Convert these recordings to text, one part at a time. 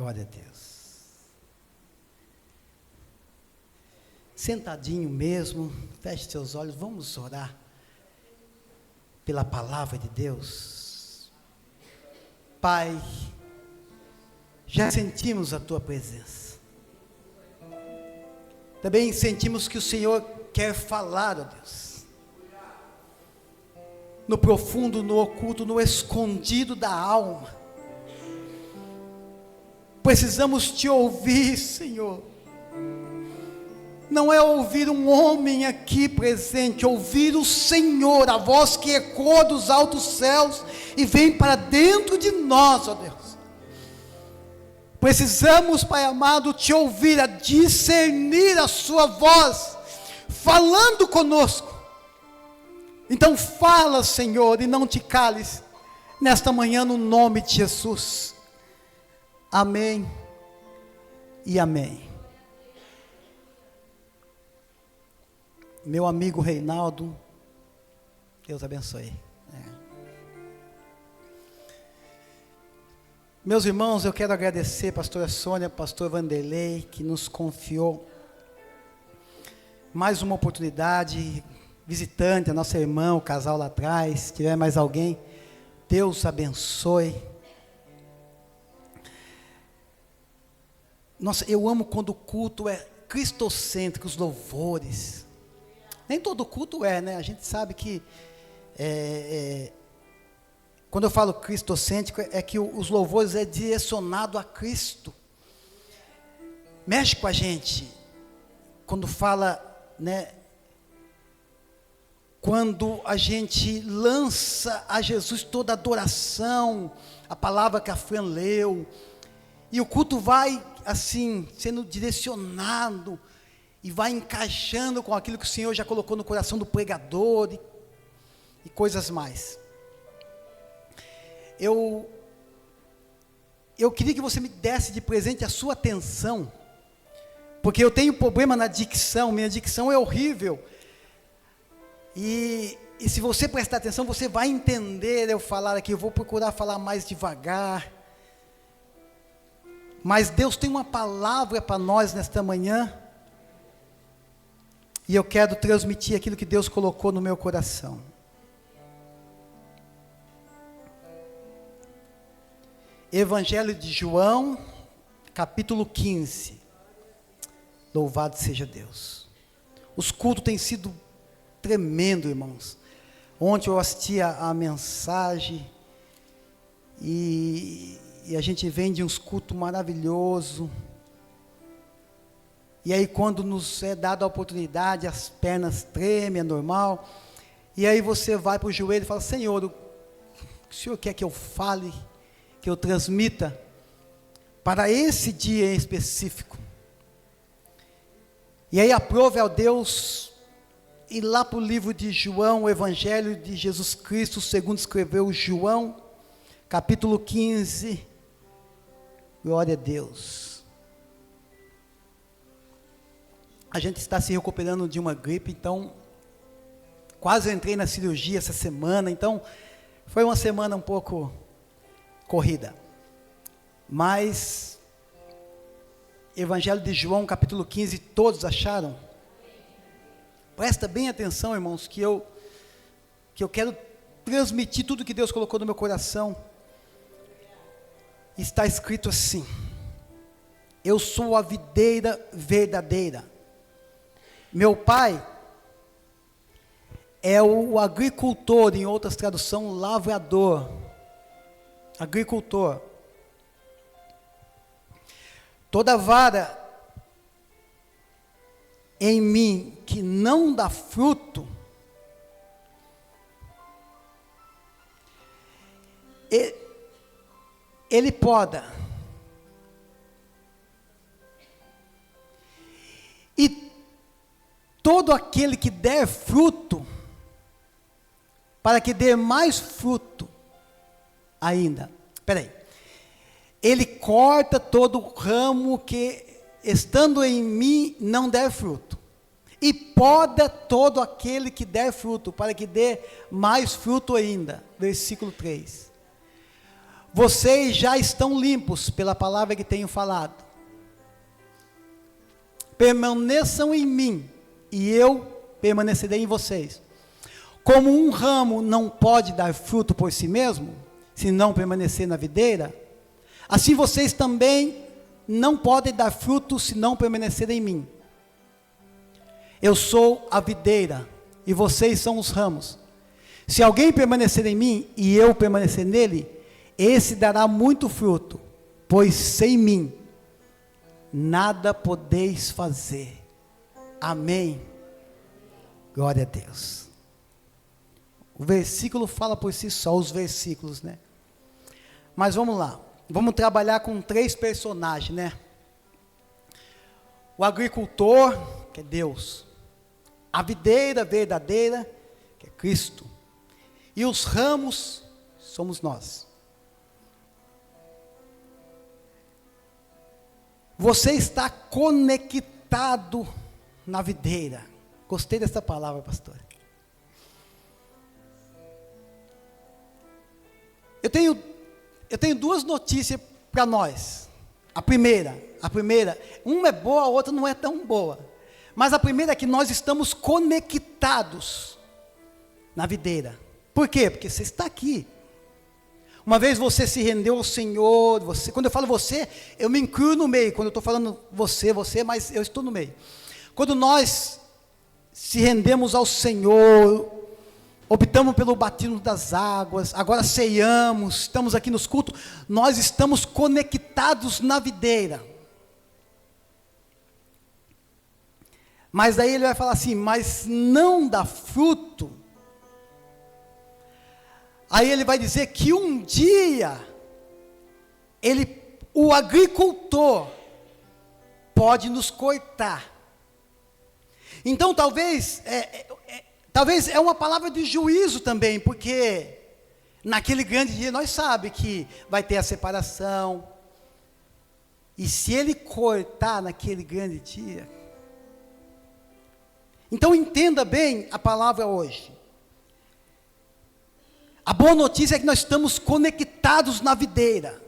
Glória a Deus. Sentadinho mesmo, feche seus olhos, vamos orar pela palavra de Deus. Pai, já sentimos a Tua presença. Também sentimos que o Senhor quer falar, ó Deus. No profundo, no oculto, no escondido da alma. Precisamos Te ouvir, Senhor. Não é ouvir um homem aqui presente, ouvir o Senhor, a voz que ecoa dos altos céus e vem para dentro de nós, ó Deus. Precisamos, Pai amado, Te ouvir, a discernir a Sua voz, falando conosco. Então fala, Senhor, e não te cales, nesta manhã, no nome de Jesus. Amém e amém. Meu amigo Reinaldo, Deus abençoe. Meus irmãos, eu quero agradecer a pastora Sônia, pastor Vanderlei, que nos confiou mais uma oportunidade, visitante, a nossa irmã, o casal lá atrás, se tiver mais alguém, Deus abençoe. Nossa, eu amo quando o culto é cristocêntrico, os louvores. Nem todo culto é, né? A gente sabe que, quando eu falo cristocêntrico, é que os louvores é direcionado a Cristo. Mexe com a gente, quando fala, né? Quando a gente lança a Jesus toda a adoração, a palavra que a Fran leu, e o culto vai, assim, sendo direcionado, e vai encaixando com aquilo que o Senhor já colocou no coração do pregador, e coisas mais. Eu queria que você me desse de presente a sua atenção, porque eu tenho problema na dicção, minha dicção é horrível, e se você prestar atenção, você vai entender eu falar aqui. Eu vou procurar falar mais devagar, mas Deus tem uma palavra para nós nesta manhã, e eu quero transmitir aquilo que Deus colocou no meu coração. Evangelho de João, capítulo 15. Louvado seja Deus. Os cultos têm sido tremendo, irmãos. Ontem eu assisti a mensagem e a gente vem de uns cultos maravilhosos. E aí quando nos é dada a oportunidade, as pernas tremem, é normal. E aí você vai para o joelho e fala: Senhor, o Senhor quer que eu fale, que eu transmita para esse dia em específico. E aí aprove ao Deus ir lá para o livro de João, o Evangelho de Jesus Cristo, segundo escreveu João, capítulo 15, glória a Deus. A gente está se recuperando de uma gripe, então, quase entrei na cirurgia essa semana, então, foi uma semana um pouco corrida, mas, Evangelho de João, capítulo 15, todos acharam? Presta bem atenção, irmãos, que eu quero transmitir tudo que Deus colocou no meu coração. Está escrito assim: eu sou a videira verdadeira, meu pai é o agricultor, em outras traduções, lavrador, agricultor. Toda vara em mim que não dá fruto, ele poda, e todo aquele que der fruto, para que dê mais fruto ainda, ele corta todo ramo que, estando em mim, não der fruto, e poda todo aquele que der fruto, para que dê mais fruto ainda. Versículo 3. vocês já estão limpos pela palavra que tenho falado. Permaneçam em mim, e eu permanecerei em vocês. Como um ramo não pode dar fruto por si mesmo, se não permanecer na videira, assim vocês também não podem dar fruto se não permanecerem em mim. Eu sou a videira, e vocês são os ramos. Se alguém permanecer em mim, e eu permanecer nele, esse dará muito fruto, pois sem mim, nada podeis fazer. Amém. Glória a Deus. O versículo fala por si só, os versículos, né? Mas vamos lá. Vamos trabalhar com 3 personagens, né? O agricultor, que é Deus. A videira verdadeira, que é Cristo. E os ramos, somos nós. Você está conectado na videira. Gostei dessa palavra, pastor. Eu tenho 2 notícias para nós. A primeira, uma é boa, a outra não é tão boa. Mas a primeira é que nós estamos conectados na videira. Por quê? Porque você está aqui. Uma vez você se rendeu ao Senhor, quando eu falo você, eu me incluo no meio. Quando eu estou falando você, mas eu estou no meio. Quando nós se rendemos ao Senhor, optamos pelo batismo das águas, agora ceiamos, estamos aqui nos cultos, nós estamos conectados na videira. Mas daí ele vai falar assim, mas não dá fruto. Aí ele vai dizer que um dia, o agricultor, pode nos cortar. Então talvez é uma palavra de juízo também, porque naquele grande dia nós sabemos que vai ter a separação. E se ele cortar naquele grande dia, então entenda bem a palavra hoje. A boa notícia é que nós estamos conectados na videira.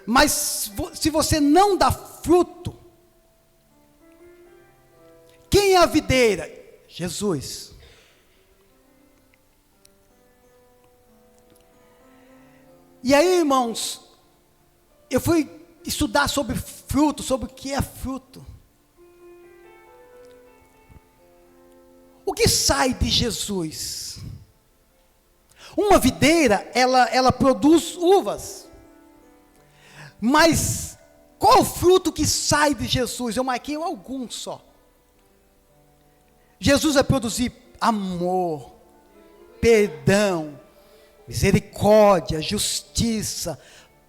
Mas se você não dá fruto, quem é a videira? Jesus. E aí, irmãos, eu fui estudar sobre fruto, sobre o que é fruto. O que sai de Jesus? Uma videira, ela produz uvas. Mas qual o fruto que sai de Jesus? Eu marquei alguns só. Jesus vai produzir amor, perdão, misericórdia, justiça,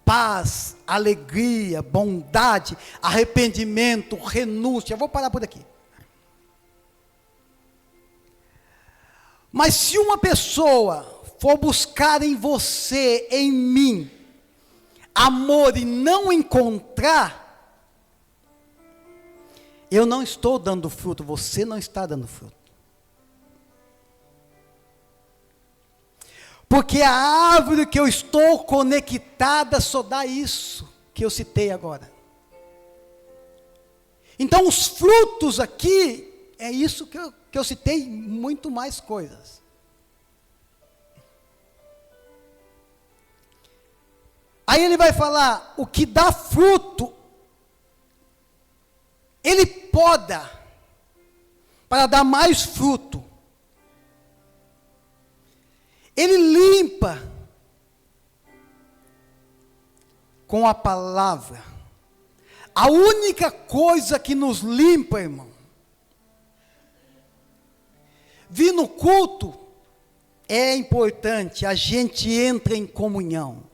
paz, alegria, bondade, arrependimento, renúncia. Eu vou parar por aqui. Mas se uma pessoa for buscar em você, em mim, amor e não encontrar, eu não estou dando fruto, você não está dando fruto. Porque a árvore que eu estou conectada só dá isso que eu citei agora. Então os frutos aqui, é isso que eu citei, muito mais coisas. Aí ele vai falar, o que dá fruto, ele poda, para dar mais fruto. Ele limpa, com a palavra. A única coisa que nos limpa, irmão, vir no culto, é importante, a gente entra em comunhão.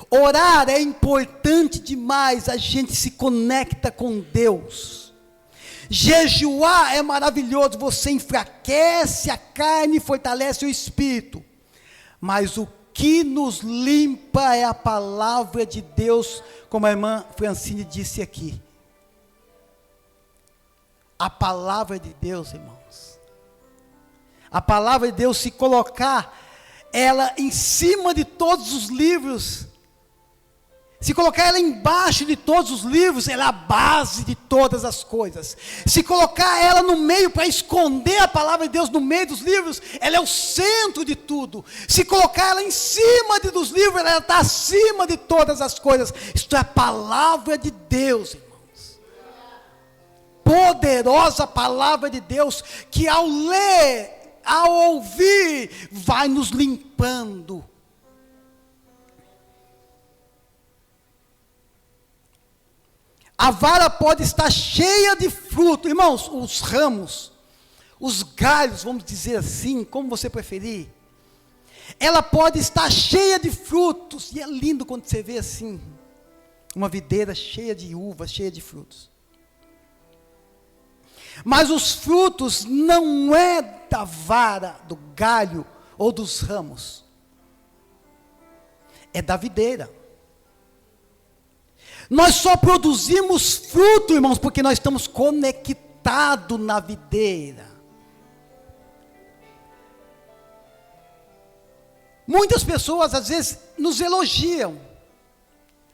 Orar é importante demais, a gente se conecta com Deus. Jejuar é maravilhoso, você enfraquece a carne e fortalece o espírito. Mas o que nos limpa é a palavra de Deus, como a irmã Francine disse aqui. A palavra de Deus, irmãos. A palavra de Deus, se colocar ela em cima de todos os livros, Se colocar ela embaixo de todos os livros, ela é a base de todas as coisas. Se colocar ela no meio para esconder a palavra de Deus no meio dos livros, ela é o centro de tudo. Se colocar ela em cima dos livros, ela está acima de todas as coisas. Isto é a palavra de Deus, irmãos. Poderosa palavra de Deus, que ao ler, ao ouvir, vai nos limpando. A vara pode estar cheia de fruto. Irmãos, os ramos, os galhos, vamos dizer assim, como você preferir. Ela pode estar cheia de frutos. E é lindo quando você vê assim, uma videira cheia de uvas, cheia de frutos. Mas os frutos não é da vara, do galho ou dos ramos. É da videira. Nós só produzimos fruto, irmãos, porque nós estamos conectados na videira. Muitas pessoas, às vezes, nos elogiam.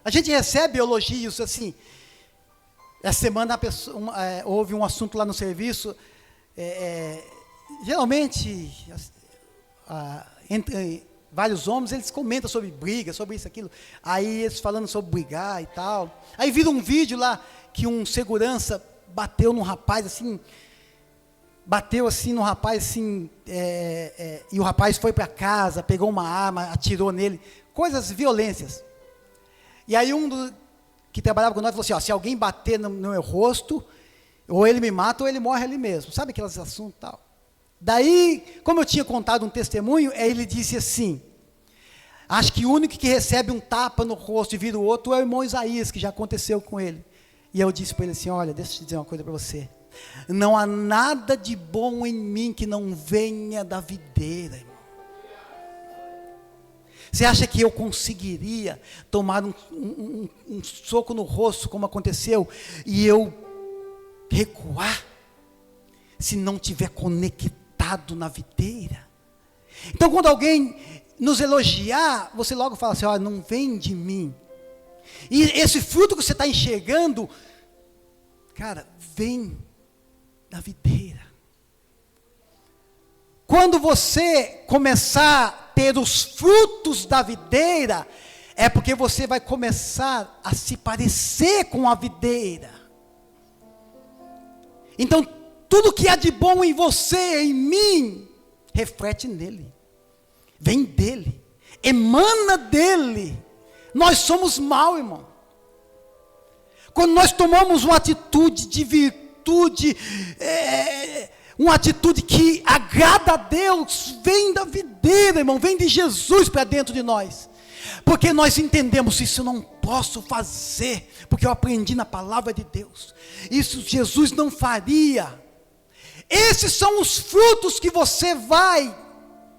A gente recebe elogios assim. Essa semana houve um assunto lá no serviço. Geralmente, entre vários homens, eles comentam sobre briga, sobre isso, aquilo. Aí eles falando sobre brigar e tal. Aí viram um vídeo lá, que um segurança bateu num rapaz, assim, e o rapaz foi para casa, pegou uma arma, atirou nele, coisas, violências. E aí que trabalhava com nós falou assim, ó, se alguém bater no meu rosto, ou ele me mata, ou ele morre ali mesmo. Sabe aqueles assuntos e tal? Daí, como eu tinha contado um testemunho, ele disse assim, acho que o único que recebe um tapa no rosto e vira o outro é o irmão Isaías, que já aconteceu com ele. E eu disse para ele assim, olha, deixa eu te dizer uma coisa para você. Não há nada de bom em mim que não venha da videira, irmão. Você acha que eu conseguiria tomar um soco no rosto, como aconteceu, e eu recuar, se não tiver conectado na videira? Então, quando alguém nos elogiar, você logo fala assim, ó, não vem de mim. E esse fruto que você está enxergando, cara, vem da videira. Quando você começar a ter os frutos da videira, é porque você vai começar a se parecer com a videira. Então, tudo que há de bom em você, em mim, reflete nele, vem dele, emana dele. Nós somos mal, irmão. Quando nós tomamos uma atitude de virtude, uma atitude que agrada a Deus, vem da videira, irmão, vem de Jesus para dentro de nós. Porque nós entendemos, isso eu não posso fazer, porque eu aprendi na palavra de Deus. Isso Jesus não faria. Esses são os frutos que você vai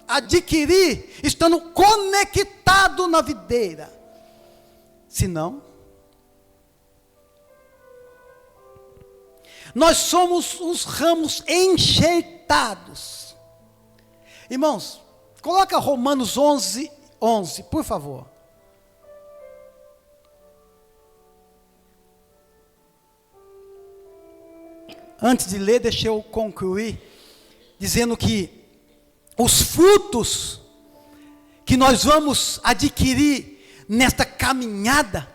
adquirir, estando conectado na videira. Senão, nós somos os ramos enxertados. Irmãos, coloca Romanos 11, por favor. Antes de ler, deixa eu concluir, dizendo que os frutos que nós vamos adquirir nesta caminhada,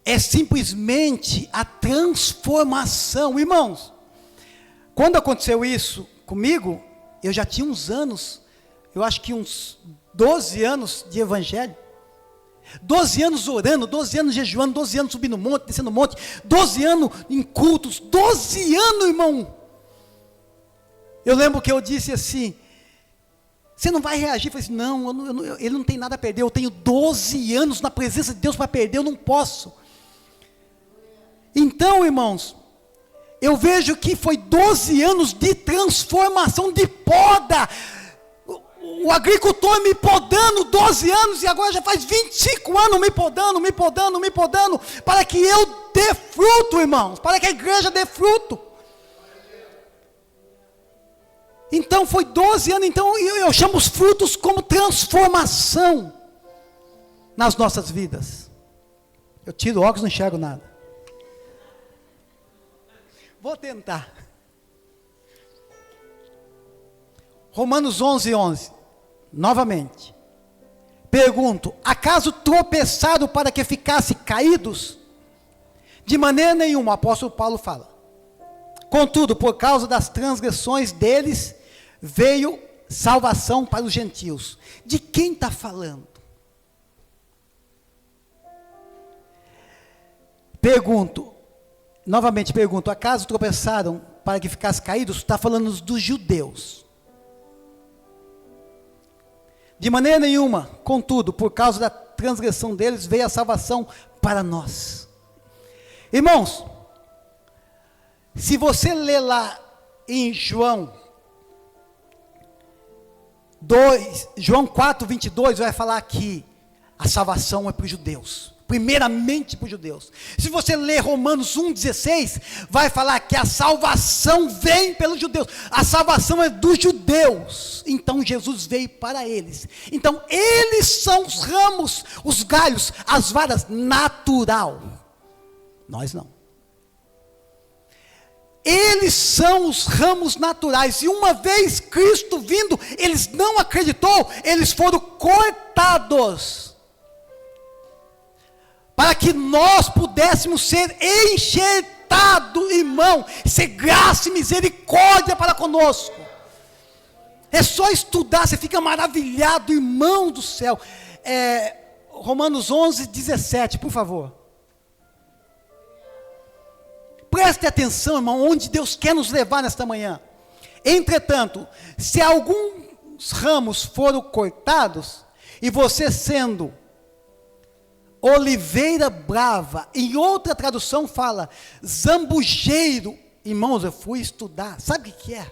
é simplesmente a transformação. Irmãos, quando aconteceu isso comigo, eu já tinha uns anos, eu acho que uns 12 anos de evangelho, 12 anos orando, 12 anos jejuando, 12 anos subindo monte, descendo monte, 12 anos em cultos, 12 anos, irmão. Eu lembro que eu disse assim, você não vai reagir? Eu falei assim, não, ele não tem nada a perder, eu tenho 12 anos na presença de Deus para perder, eu não posso. Então, irmãos, eu vejo que foi 12 anos de transformação, de poda. O agricultor me podando 12 anos, e agora já faz 25 anos me podando, para que eu dê fruto, irmãos, para que a igreja dê fruto. Então foi 12 anos, então eu chamo os frutos como transformação. nas nossas vidas. Eu tiro o óculos e não enxergo nada. Vou tentar. Romanos 11:11. Novamente. Pergunto: acaso tropeçaram para que ficassem caídos? De maneira nenhuma, o apóstolo Paulo fala. Contudo, por causa das transgressões deles, veio salvação para os gentios. De quem está falando? Novamente pergunto, acaso tropeçaram para que ficassem caídos? Está falando dos judeus. De maneira nenhuma, contudo, por causa da transgressão deles, veio a salvação para nós. Irmãos, se você ler lá em João 4:22, vai falar que a salvação é para os judeus. Primeiramente para os judeus. Se você ler Romanos 1:16, vai falar que a salvação vem pelos judeus. A salvação é dos judeus. Então Jesus veio para eles. Então eles são os ramos, os galhos, as varas natural. Nós não. Eles são os ramos naturais. E uma vez Cristo vindo, eles não acreditou, eles foram cortados. Para que nós pudéssemos ser enxertados, irmão, ser graça e misericórdia para conosco. É só estudar, você fica maravilhado, irmão do céu. Romanos 11:17, por favor. Preste atenção, irmão, onde Deus quer nos levar nesta manhã. Entretanto, se alguns ramos foram cortados, e você sendo oliveira brava, em outra tradução fala zambujeiro. Irmãos, eu fui estudar, sabe o que é?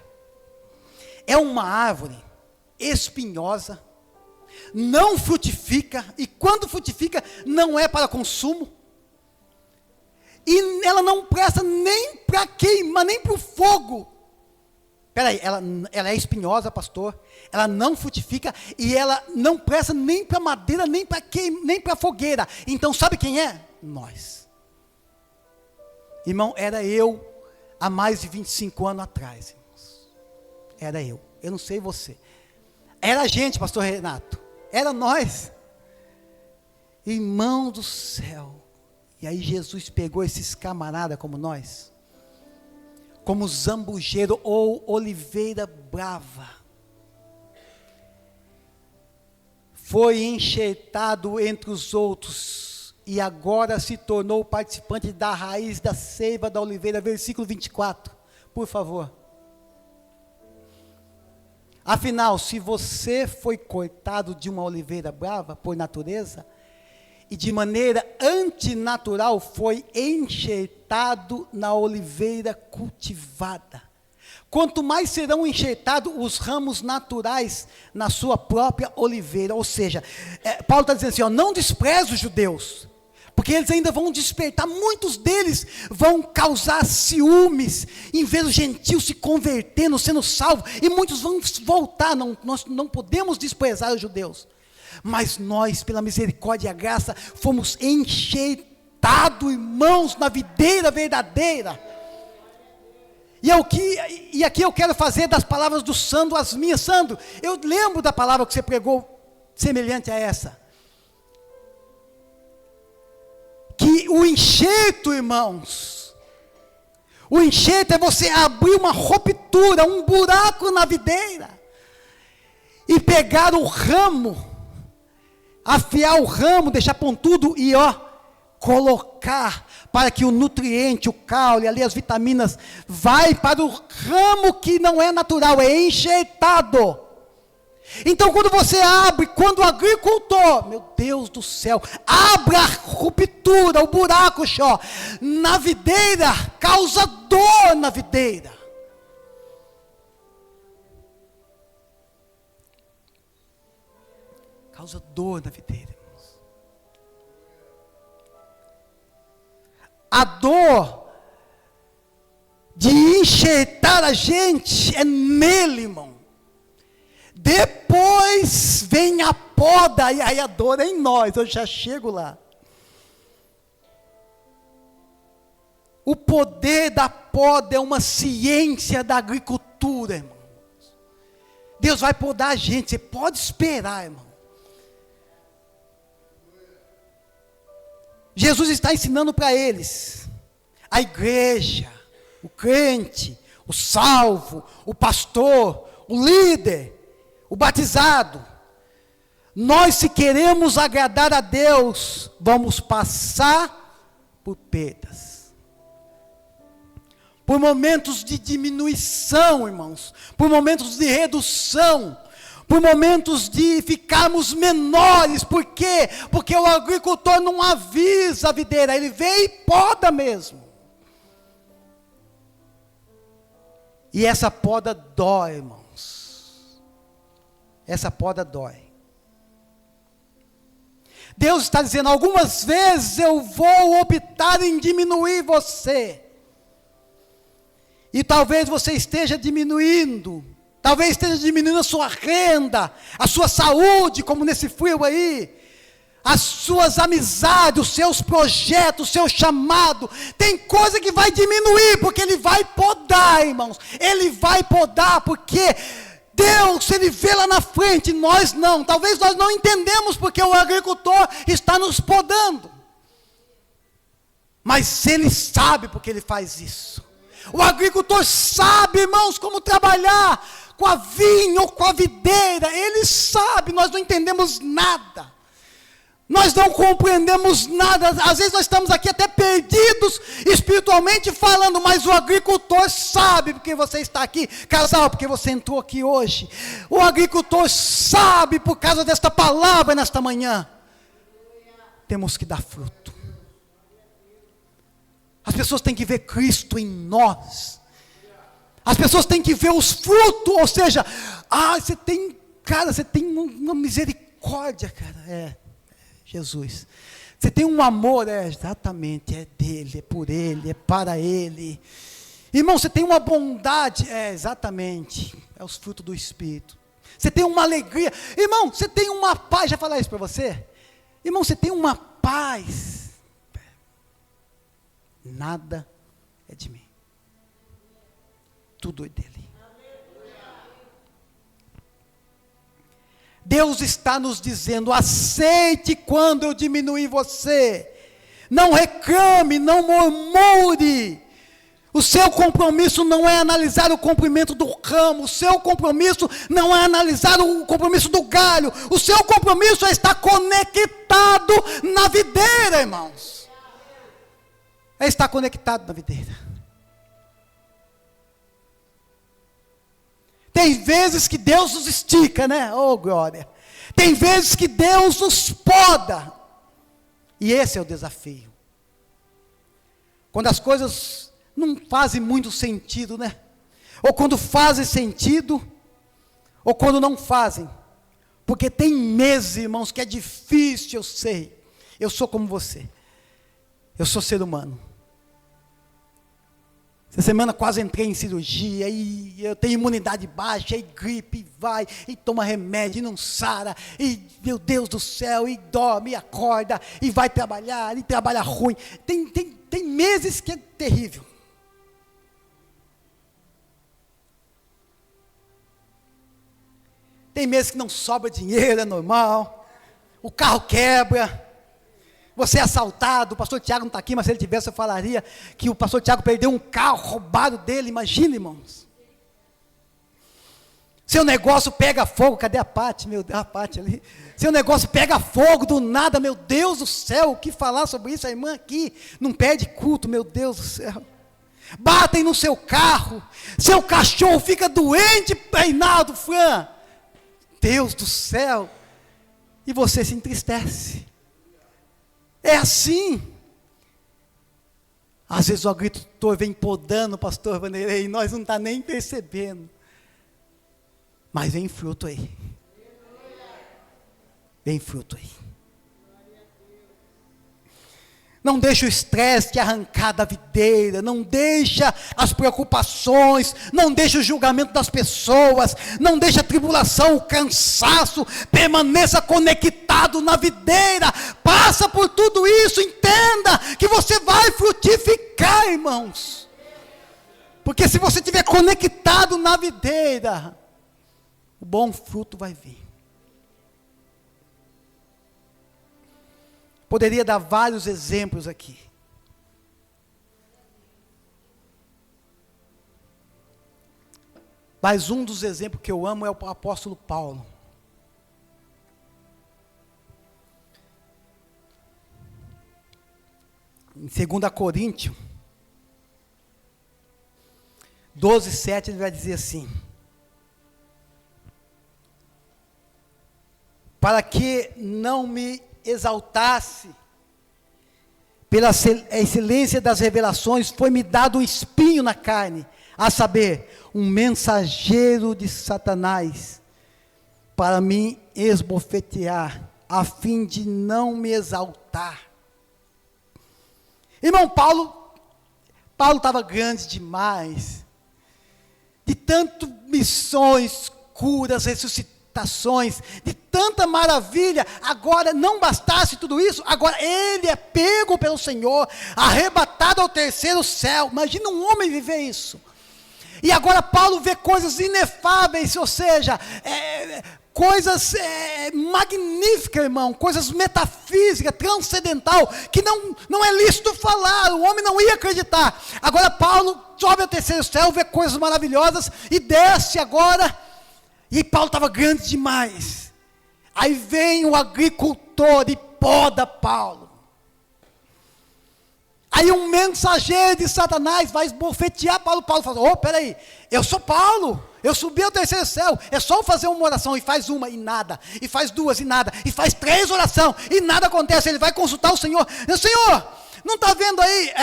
É uma árvore espinhosa, não frutifica, e quando frutifica, não é para consumo, e ela não presta nem para queimar, nem para o fogo. Peraí, ela é espinhosa, pastor, ela não frutifica, e ela não presta nem para madeira, nem para fogueira. Então sabe quem é? Nós. Irmão, era eu há mais de 25 anos atrás, irmãos. Era eu não sei você. Era a gente, pastor Renato, era nós. Irmão do céu. E aí Jesus pegou esses camaradas como nós, como zambujeiro ou oliveira brava, foi enxertado entre os outros, e agora se tornou participante da raiz da seiva da oliveira, versículo 24, por favor. Afinal, se você foi cortado de uma oliveira brava, por natureza, e de maneira antinatural foi enxertado na oliveira cultivada, quanto mais serão enxertados os ramos naturais na sua própria oliveira. Ou seja, Paulo está dizendo assim, não despreze os judeus, porque eles ainda vão despertar, muitos deles vão causar ciúmes, em ver os gentios se convertendo, sendo salvos, e muitos vão voltar. Nós não podemos desprezar os judeus, mas nós, pela misericórdia e a graça, fomos enxertados, irmãos, na videira verdadeira. E aqui eu quero fazer das palavras do Sandro as minhas. Sandro, eu lembro da palavra que você pregou, semelhante a essa. Que o enxerto, irmãos, o enxerto é você abrir uma ruptura, um buraco na videira, e pegar o ramo, afiar o ramo, deixar pontudo e colocar, para que o nutriente, o caule, ali as vitaminas, vai para o ramo que não é natural, é enxertado. Então quando você abre, quando o agricultor, meu Deus do céu, abre a ruptura, o buraco na videira, causa dor na videira. Causa dor na videira, irmãos. A dor de enxertar a gente é nele, irmão. Depois vem a poda, e aí a dor é em nós, eu já chego lá. O poder da poda é uma ciência da agricultura, irmão. Deus vai podar a gente, você pode esperar, irmão. Jesus está ensinando para eles, a igreja, o crente, o salvo, o pastor, o líder, o batizado. Nós, se queremos agradar a Deus, vamos passar por perdas, por momentos de diminuição, irmãos, por momentos de redução, por momentos de ficarmos menores. Por quê? Porque o agricultor não avisa a videira, ele vem e poda mesmo. E essa poda dói, irmãos. Essa poda dói. Deus está dizendo, algumas vezes eu vou optar em diminuir você. E talvez você esteja diminuindo, talvez esteja diminuindo a sua renda, a sua saúde, como nesse frio aí, as suas amizades, os seus projetos, o seu chamado. Tem coisa que vai diminuir, porque Ele vai podar, irmãos. Ele vai podar, porque Deus, Ele vê lá na frente, nós não. Talvez nós não entendemos porque o agricultor está nos podando. Mas Ele sabe porque Ele faz isso. O agricultor sabe, irmãos, como trabalhar com a vinha ou com a videira. Ele sabe, nós não entendemos nada. Nós não compreendemos nada. Às vezes nós estamos aqui até perdidos espiritualmente falando, mas o agricultor sabe porque você está aqui. Casal, porque você entrou aqui hoje. O agricultor sabe por causa desta palavra nesta manhã. Temos que dar fruto. As pessoas têm que ver Cristo em nós. As pessoas têm que ver os frutos, ou seja, você tem uma misericórdia, cara, Jesus. Você tem um amor, exatamente, é dele, é por ele, é para ele. Irmão, você tem uma bondade, exatamente, é os frutos do Espírito. Você tem uma alegria, irmão, você tem uma paz, já falei isso para você? Irmão, você tem uma paz. Nada é de mim, tudo é dele. Deus está nos dizendo, aceite quando eu diminuir você, não reclame, não murmure. O seu compromisso não é analisar o comprimento do ramo, o seu compromisso não é analisar o compromisso do galho, o seu compromisso é estar conectado na videira, irmãos. É estar conectado na videira. Tem vezes que Deus nos estica, né? Oh, glória. Tem vezes que Deus nos poda. E esse é o desafio. Quando as coisas não fazem muito sentido, né? Ou quando fazem sentido, ou quando não fazem. Porque tem meses, irmãos, que é difícil, eu sei. Eu sou como você. Eu sou ser humano. Essa semana quase entrei em cirurgia, e eu tenho imunidade baixa, e gripe, e vai, e toma remédio, e não sara, e meu Deus do céu, e dorme, e acorda, e vai trabalhar, e trabalha ruim. Tem meses que é terrível. Tem meses que não sobra dinheiro, é normal, o carro quebra, você é assaltado. O pastor Tiago não está aqui, mas se ele tivesse, eu falaria que o pastor Tiago perdeu um carro roubado dele. Imagina, irmãos. Seu negócio pega fogo. Cadê a Pati? Meu Deus, a Pati ali. Seu negócio pega fogo do nada. Meu Deus do céu, o que falar sobre isso? A irmã aqui não perde culto, meu Deus do céu. Batem no seu carro. Seu cachorro fica doente, Reinaldo, Fran. Deus do céu. E você se entristece. É assim. Às vezes o agricultor vem podando, pastor Vanderlei, e nós não está nem percebendo. Mas vem fruto aí. Vem fruto aí. Não deixa o estresse te arrancar da videira, não deixa as preocupações, não deixa o julgamento das pessoas, não deixa a tribulação, o cansaço, permaneça conectado na videira, passa por tudo isso, entenda que você vai frutificar, irmãos, porque se você estiver conectado na videira, o bom fruto vai vir. Poderia dar vários exemplos aqui. Mas um dos exemplos que eu amo é o apóstolo Paulo. Em 2 Coríntios 12:7 ele vai dizer assim: para que não me exaltasse pela excelência das revelações, foi-me dado um espinho na carne, a saber, um mensageiro de Satanás, para me esbofetear, a fim de não me exaltar. Irmão, Paulo estava grande demais, de tanto missões, curas, ressuscitações, de tanta maravilha. Agora não bastasse tudo isso, agora ele é pego pelo Senhor, arrebatado ao terceiro céu. Imagina um homem viver isso. E agora Paulo vê coisas inefáveis, ou seja, coisas magníficas, irmão, coisas metafísicas, transcendental, que não é lícito falar, o homem não ia acreditar. Agora Paulo sobe ao terceiro céu, vê coisas maravilhosas e desce agora. E Paulo estava grande demais. Aí vem o agricultor e poda Paulo. Aí um mensageiro de Satanás vai esbofetear Paulo. Paulo fala: peraí, eu sou Paulo, eu subi ao terceiro céu, é só fazer uma oração, e faz uma e nada, e faz duas e nada, e faz 3 orações, e nada acontece. Ele vai consultar o Senhor: Senhor, não está vendo aí?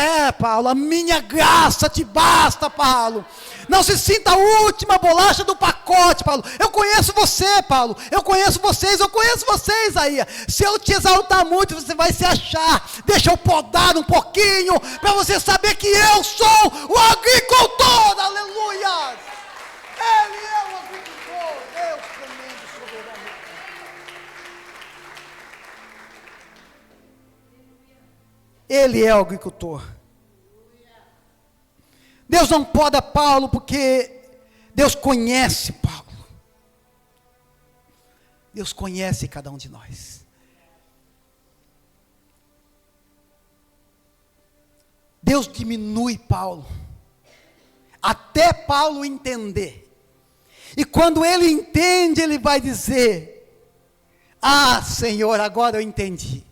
Paulo, a minha graça te basta, Paulo. Não se sinta a última bolacha do pacote, Paulo. Eu conheço você, Paulo. Eu conheço vocês aí. Se eu te exaltar muito, você vai se achar. Deixa eu podar um pouquinho, para você saber que eu sou o agricultor. Aleluia! Ele é o agricultor. Deus tremendo, soberano. Ele é o agricultor. Deus não poda Paulo porque Deus conhece Paulo. Deus conhece cada um de nós. Deus diminui Paulo, até Paulo entender. E quando ele entende, ele vai dizer: Senhor, agora eu entendi.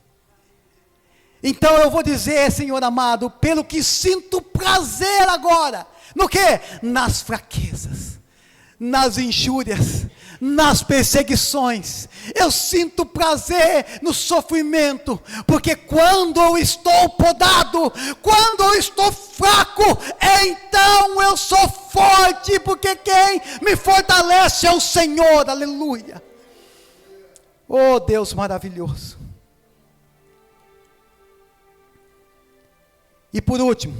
Então eu vou dizer, Senhor amado, pelo que sinto prazer agora. No quê? Nas fraquezas, nas injúrias, nas perseguições. Eu sinto prazer no sofrimento, porque quando eu estou podado, quando eu estou fraco, então eu sou forte, porque quem me fortalece é o Senhor. Aleluia. Oh, Deus maravilhoso. E por último,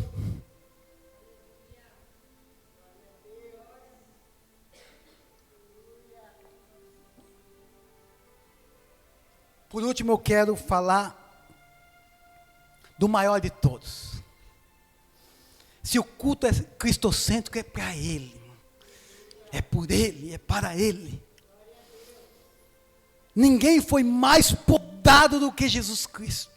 eu quero falar do maior de todos. Se o culto é cristocêntrico, é para Ele, é por Ele, é para Ele. Ninguém foi mais podado do que Jesus Cristo.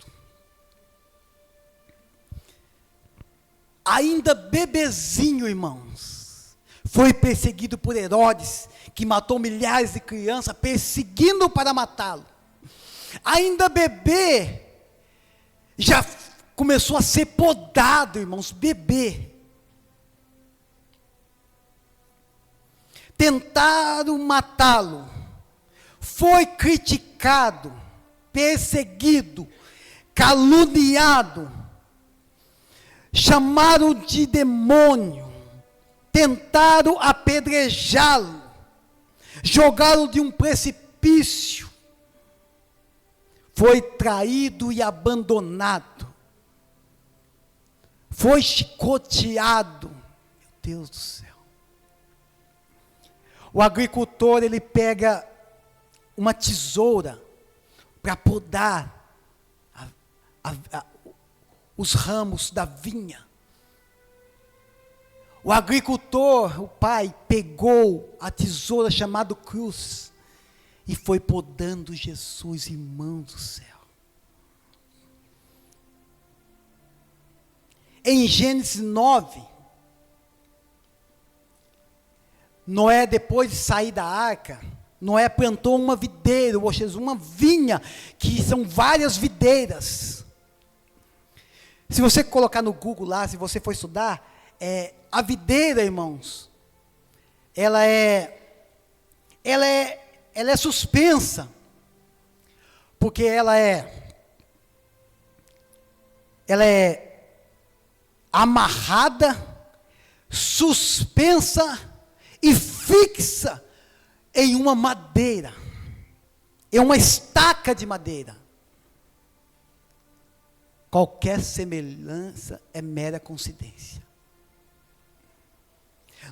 Ainda bebezinho, irmãos, foi perseguido por Herodes, que matou milhares de crianças, perseguindo para matá-lo. Ainda bebê, já começou a ser podado, irmãos, bebê. Tentaram matá-lo, foi criticado, perseguido, caluniado, chamaram de demônio, tentaram apedrejá-lo, jogaram de um precipício, foi traído e abandonado. foi chicoteado. Meu Deus do céu. O agricultor, ele pega uma tesoura para podar os ramos da vinha. O agricultor, o pai, pegou a tesoura chamada cruz e foi podando Jesus, irmãos do céu. Em Gênesis 9, Noé, depois de sair da arca, Noé plantou uma videira, ou seja, uma vinha, que são várias videiras. Se você colocar no Google lá, se você for estudar, a videira, irmãos, ela é suspensa, porque ela é amarrada, suspensa e fixa em uma madeira, em uma estaca de madeira. Qualquer semelhança é mera coincidência.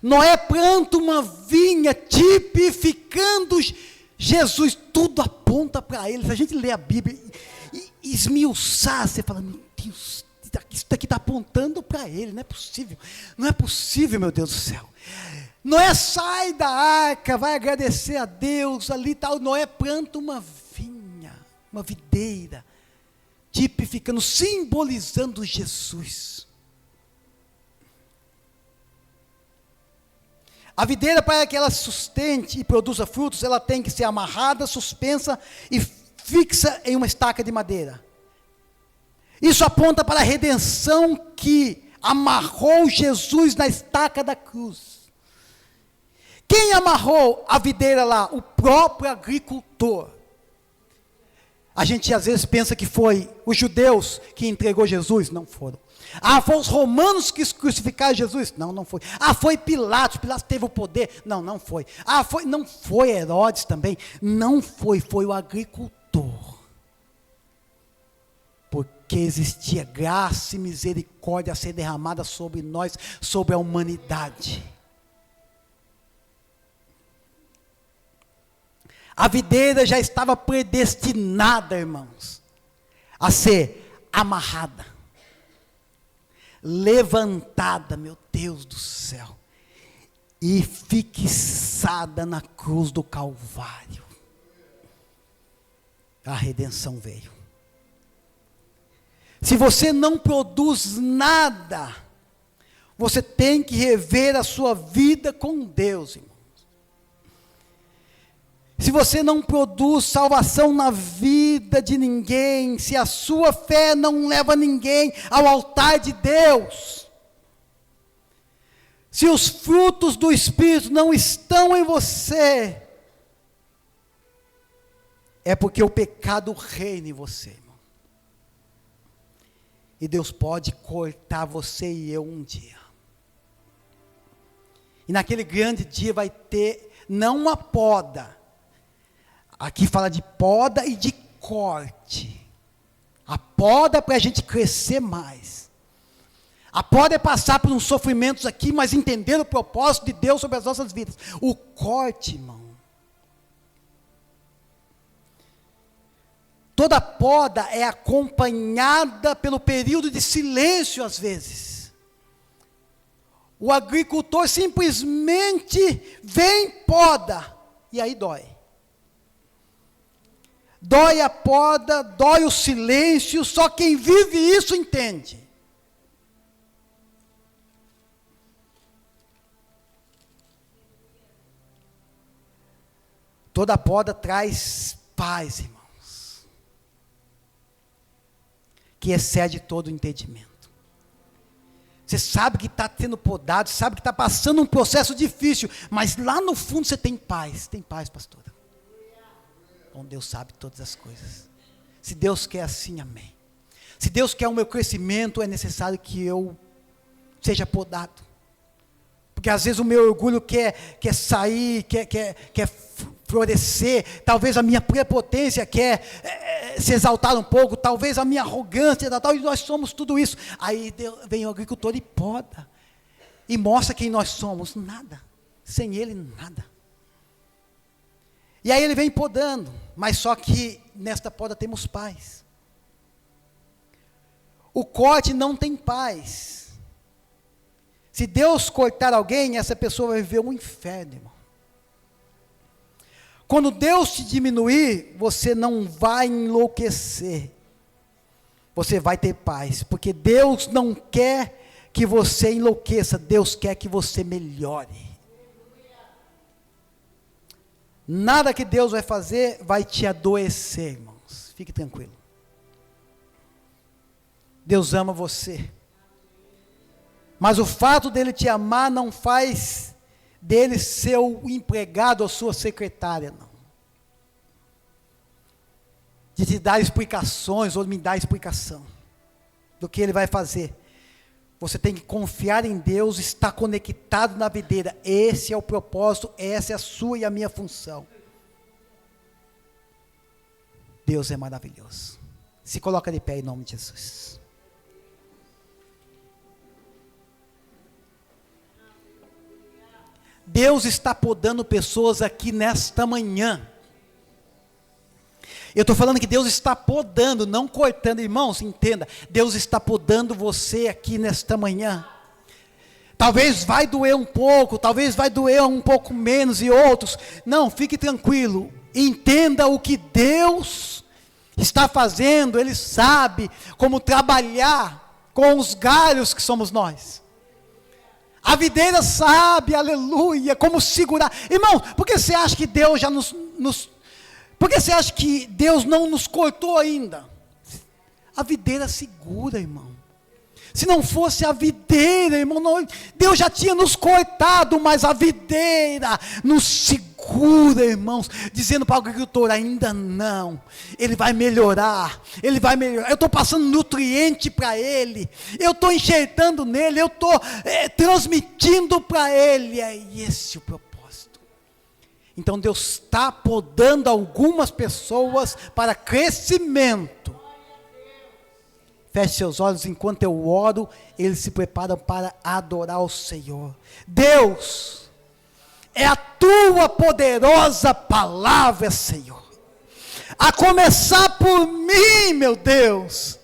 Noé planta uma vinha tipificando Jesus, tudo aponta para ele. Se a gente ler a Bíblia e esmiuçar, você fala, meu Deus, isso daqui está apontando para ele, não é possível. Não é possível, meu Deus do céu. Noé sai da arca, vai agradecer a Deus, ali tal. Noé planta uma vinha, uma videira, tipificando, simbolizando Jesus. A videira, para que ela sustente e produza frutos, ela tem que ser amarrada, suspensa e fixa em uma estaca de madeira. Isso aponta para a redenção que amarrou Jesus na estaca da cruz. Quem amarrou a videira lá? O próprio agricultor. A gente às vezes pensa que foi os judeus que entregou Jesus, não foram. Foi os romanos que crucificaram Jesus? Não, não foi. Foi Pilatos, Pilatos teve o poder? Não, não foi. Não foi Herodes também? Não foi, foi o agricultor. Porque existia graça e misericórdia a ser derramada sobre nós, sobre a humanidade. A videira já estava predestinada, irmãos, a ser amarrada, levantada, meu Deus do céu, e fixada na cruz do Calvário. A redenção veio. Se você não produz nada, você tem que rever a sua vida com Deus, irmão. Se você não produz salvação na vida de ninguém, se a sua fé não leva ninguém ao altar de Deus, se os frutos do Espírito não estão em você, é porque o pecado reina em você, irmão. E Deus pode cortar você e eu um dia. E naquele grande dia vai ter, não uma poda, aqui fala de poda e de corte. A poda é para a gente crescer mais. A poda é passar por uns sofrimentos aqui, mas entender o propósito de Deus sobre as nossas vidas. O corte, irmão. Toda poda é acompanhada pelo período de silêncio às vezes. O agricultor simplesmente vem, poda, e aí dói. Dói a poda, dói o silêncio, só quem vive isso entende. Toda poda traz paz, irmãos, que excede todo o entendimento. Você sabe que está sendo podado, sabe que está passando um processo difícil, mas lá no fundo você tem paz, pastora. Bom, Deus sabe todas as coisas. Se Deus quer assim, amém. Se Deus quer o meu crescimento, é necessário que eu seja podado. Porque às vezes o meu orgulho quer sair, quer florescer, talvez a minha prepotência quer se exaltar um pouco, talvez a minha arrogância, e nós somos tudo isso. Aí vem o agricultor e poda, e mostra quem nós somos. Nada, sem ele nada. E aí ele vem podando, mas só que nesta poda temos paz. O corte não tem paz. Se Deus cortar alguém, essa pessoa vai viver um inferno, irmão. Quando Deus te diminuir, você não vai enlouquecer. Você vai ter paz, porque Deus não quer que você enlouqueça, Deus quer que você melhore. Nada que Deus vai fazer vai te adoecer, irmãos. Fique tranquilo. Deus ama você. Mas o fato dele te amar não faz dele seu empregado ou sua secretária, não. De te dar explicações ou me dar explicação do que ele vai fazer. Você tem que confiar em Deus, estar conectado na videira. Esse é o propósito, essa é a sua e a minha função. Deus é maravilhoso. Se coloca de pé em nome de Jesus. Deus está podando pessoas aqui nesta manhã. Eu estou falando que Deus está podando, não cortando. Irmãos, entenda, Deus está podando você aqui nesta manhã. Talvez vai doer um pouco, talvez vai doer um pouco menos e outros. Não, fique tranquilo. Entenda o que Deus está fazendo. Ele sabe como trabalhar com os galhos que somos nós. A videira sabe, aleluia, como segurar. Irmão, por que você acha que Deus já por que você acha que Deus não nos cortou ainda? A videira segura, irmão. Se não fosse a videira, irmão, Deus já tinha nos cortado, mas a videira nos segura, irmãos, dizendo para o agricultor, ainda não, ele vai melhorar, eu estou passando nutriente para ele, eu estou enxertando nele, eu estou transmitindo para ele, é esse o propósito. Então Deus está podando algumas pessoas para crescimento. Feche seus olhos enquanto eu oro, eles se preparam para adorar o Senhor. Deus, é a tua poderosa palavra, Senhor. A começar por mim, meu Deus.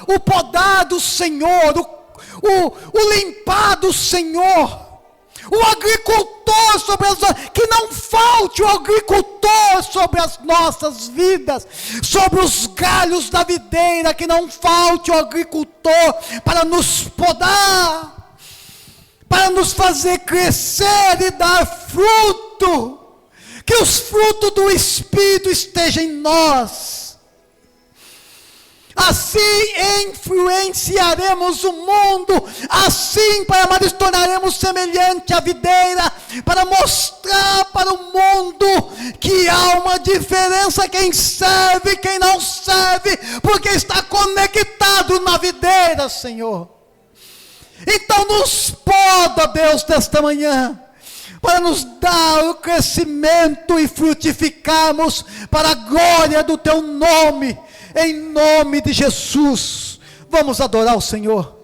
O podar do Senhor, o limpar do Senhor. O agricultor sobre as nossas, que não falte o agricultor sobre as nossas vidas, sobre os galhos da videira, que não falte o agricultor para nos podar, para nos fazer crescer e dar fruto, que os frutos do Espírito estejam em nós. Assim influenciaremos o mundo, assim, Pai amado, nos tornaremos semelhante à videira, para mostrar para o mundo que há uma diferença, quem serve e quem não serve, porque está conectado na videira, Senhor. Então nos poda, Deus, desta manhã, para nos dar o crescimento e frutificarmos para a glória do Teu nome. Em nome de Jesus, vamos adorar o Senhor.